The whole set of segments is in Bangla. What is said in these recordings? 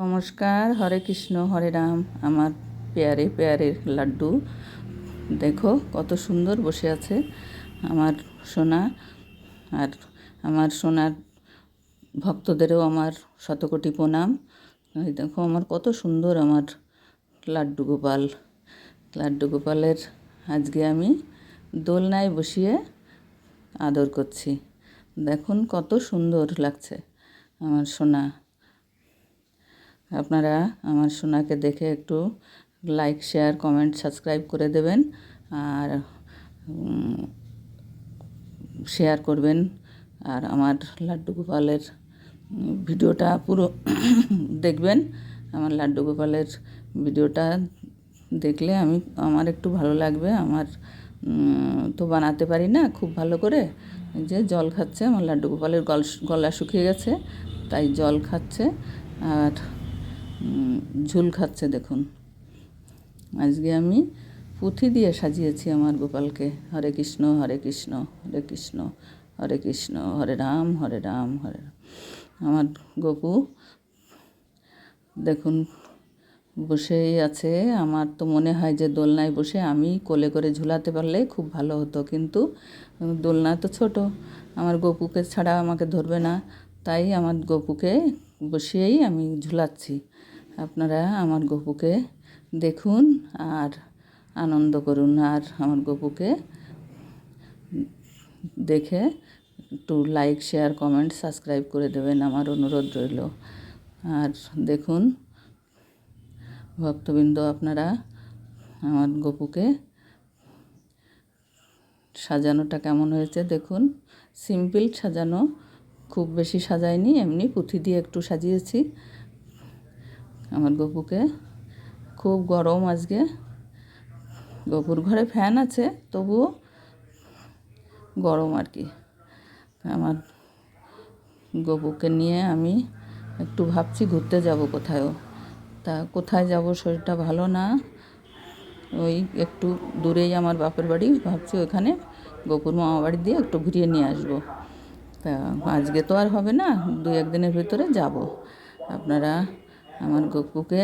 নমস্কার, হরে কৃষ্ণ হরে রাম। আমার পেয়ারে পেয়ারে লাড্ডু দেখো কত সুন্দর বসে আছে আমার সোনা। আর আমার সোনার ভক্তদেরও আমার শতকোটি প্রণাম। এই দেখো আমার কত সুন্দর আমার লাড্ডু গোপাল। লাড্ডু গোপালের আজকে আমি দোলনায় বসিয়ে আদর করছি। দেখুন কত সুন্দর লাগছে আমার সোনা। আপনারা আমার সোনাকে দেখে একটু লাইক, শেয়ার, কমেন্ট, সাবস্ক্রাইব করে দেবেন আর শেয়ার করবেন। আর আমার লাড্ডু গোপালের ভিডিওটা পুরো দেখবেন। আমার লাড্ডু গোপালের ভিডিওটা দেখলে আমার একটু ভালো লাগবে। আমার তো বানাতে পারি না খুব ভালো করে। যে জল খাচ্ছে আমার লাড্ডু গোপালের গলা শুকিয়ে গেছে, তাই জল খাচ্ছে আর ঝুল খাচ্ছে। দেখুন আজকে আমি পুঁথি দিয়ে সাজিয়েছি আমার গোপালকে। হরে কৃষ্ণ হরে কৃষ্ণ হরে কৃষ্ণ হরে কৃষ্ণ হরে রাম হরে রাম হরে রাম। আমার গপু দেখুন বসেই আছে। আমার তো মনে হয় যে দোলনায় বসে আমি কোলে করে ঝুলাতে পারলে খুব ভালো হতো, কিন্তু দোলনা তো ছোট, আমার গপুকে ছাড়া আমাকে ধরবে না, তাই আমার গপুকে বসিয়েই আমি ঝুলাচ্ছি। আপনারা আমার গপুকে দেখুন আর আনন্দ করুন। আর আমার গপুকে দেখে একটু লাইক, শেয়ার, কমেন্ট, সাবস্ক্রাইব করে দেবেন, আমার অনুরোধ রইল। আর দেখুন ভক্তবৃন্দ, আপনারা আমার গপুকে সাজানোটা কেমন হয়েছে দেখুন। সিম্পল সাজানো, খুব বেশি সাজাইনি, এমনি পুঁথি দিয়ে একটু সাজিয়েছি আমার গপুকে। খুব গরম আজকে, গপুর ঘরে ফ্যান আছে তবুও গরম আর কি। আমার গপুকে নিয়ে আমি একটু ভাবছি ঘুরতে যাব কোথাও। তা কোথায় যাব, শরীরটা ভালো না, ওই একটু দূরেই আমার বাপের বাড়ি, ভাবছি ওখানে গপুর মামা বাড়ি দিয়ে একটু ঘুরিয়ে নিয়ে আসবো। তা আজকে তো আর হবে না, 2-1 দিনের ভিতরে যাব। আপনারা আমার গপুকে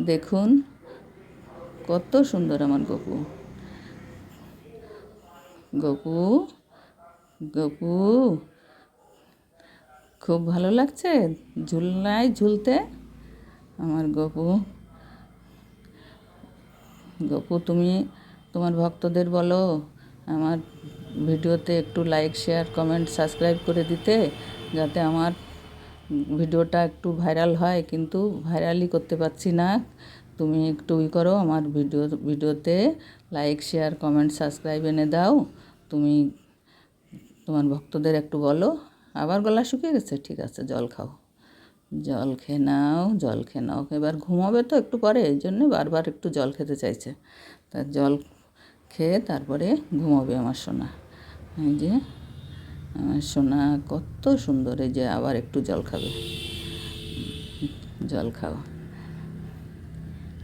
দেখুন কত সুন্দর আমার গপু। গপু গপু খুব ভালো লাগছে ঝুলনায় ঝুলতে আমার গপু। গপু তুমি তোমার ভক্তদের বলো আমার ভিডিওতে একটু লাইক, শেয়ার, কমেন্ট, সাবস্ক্রাইব করে দিতে, যাতে আমার ভিডিওটা একটু ভাইরাল হয়, কিন্তু ভাইরালই করতে পারছি না। তুমি একটু করো, আমার ভিডিওতে লাইক, শেয়ার, কমেন্ট, সাবস্ক্রাইব এনে দাও। তুমি তোমার ভক্তদের একটু বলো। আবার গলা শুকিয়ে গেছে, ঠিক আছে জল খাও, জল খেয়ে নাও, জল খেয়ে নাও। এবার ঘুমাবে তো একটু পরে, এই জন্যে বারবার একটু জল খেতে চাইছে। তা জল খেয়ে তারপরে ঘুমাবে আমার সোনা। এই যে আমার সোনা কত সুন্দর, এই যে আবার একটু জল খাবে, জল খাও।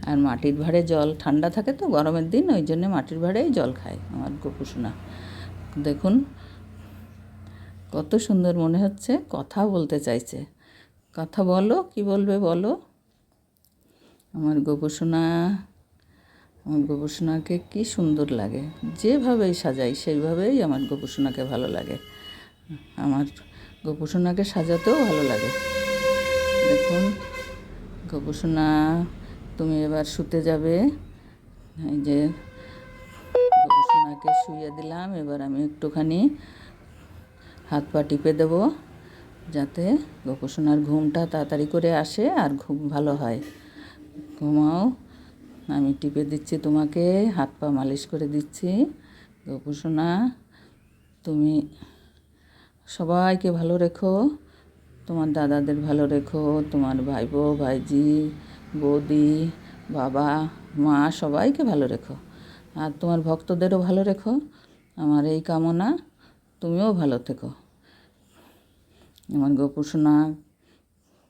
আর মাটির ভাঁড়ে জল ঠান্ডা থাকে তো গরমের দিন, ওই জন্যে মাটির ভাঁড়েই জল খায় আমার গপু সোনা। দেখুন কত সুন্দর, মনে হচ্ছে কথা বলতে চাইছে। কথা বলো, কি বলবে বলো আমার গপু সোনা। আমার গপু সোনাকে কী সুন্দর লাগে, যেভাবেই সাজাই সেইভাবেই আমার গপু সোনাকে ভালো লাগে। আমার গপু সোনাকে সাজাতেও ভালো লাগে। দেখুন গপু সোনা তুমি এবার শুতে যাবে। এই যে গপু সোনাকে শুইয়ে দিলাম, এবার আমি একটুখানি হাত পা টিপে দেবো, যাতে গপু সোনার ঘুমটা তাড়াতাড়ি করে আসে আর ঘুম ভালো হয়। ঘুমাও, আমি টিপে দিচ্ছি তোমাকে, হাত পা মালিশ করে দিচ্ছি। গপু সোনা তুমি সবাইকে ভালো রেখো, তোমার দাদাদের ভালো রেখো, তোমার ভাইপো, ভাইজি, বৌদি, বাবা, মা সবাইকে ভালো রেখো। আর তোমার ভক্তদেরও ভালো রেখো, আমার এই কামনা। তুমিও ভালো থেকো। আমার গপু সোনা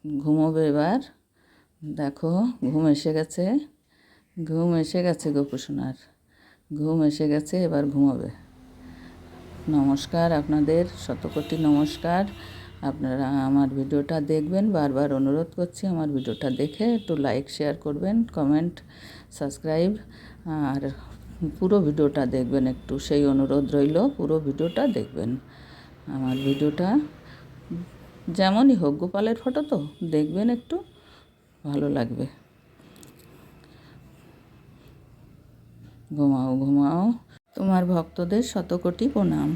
ঘুমোবে এবার। দেখো ঘুম এসে গেছে, ঘুম এসে গেছে গপু সোনার, ঘুম এসে গেছে, এবার ঘুমোবে। নমস্কার, আপনাদের শতকোটি নমস্কার। আপনারা আমার ভিডিওটা দেখবেন, বারবার অনুরোধ করছি আমার ভিডিওটা দেখে একটু লাইক শেয়ার করবেন, কমেন্ট, সাবস্ক্রাইব, আর পুরো ভিডিওটা দেখবেন একটু, সেই অনুরোধ রইল। পুরো ভিডিওটা দেখবেন। আমার ভিডিওটা যেমনই হোক, গোপালের ফটো তো দেখবেন, একটু ভালো লাগবে। ঘুমাও ঘুমাও, তোমার ভক্তদের শতকোটি প্রণাম।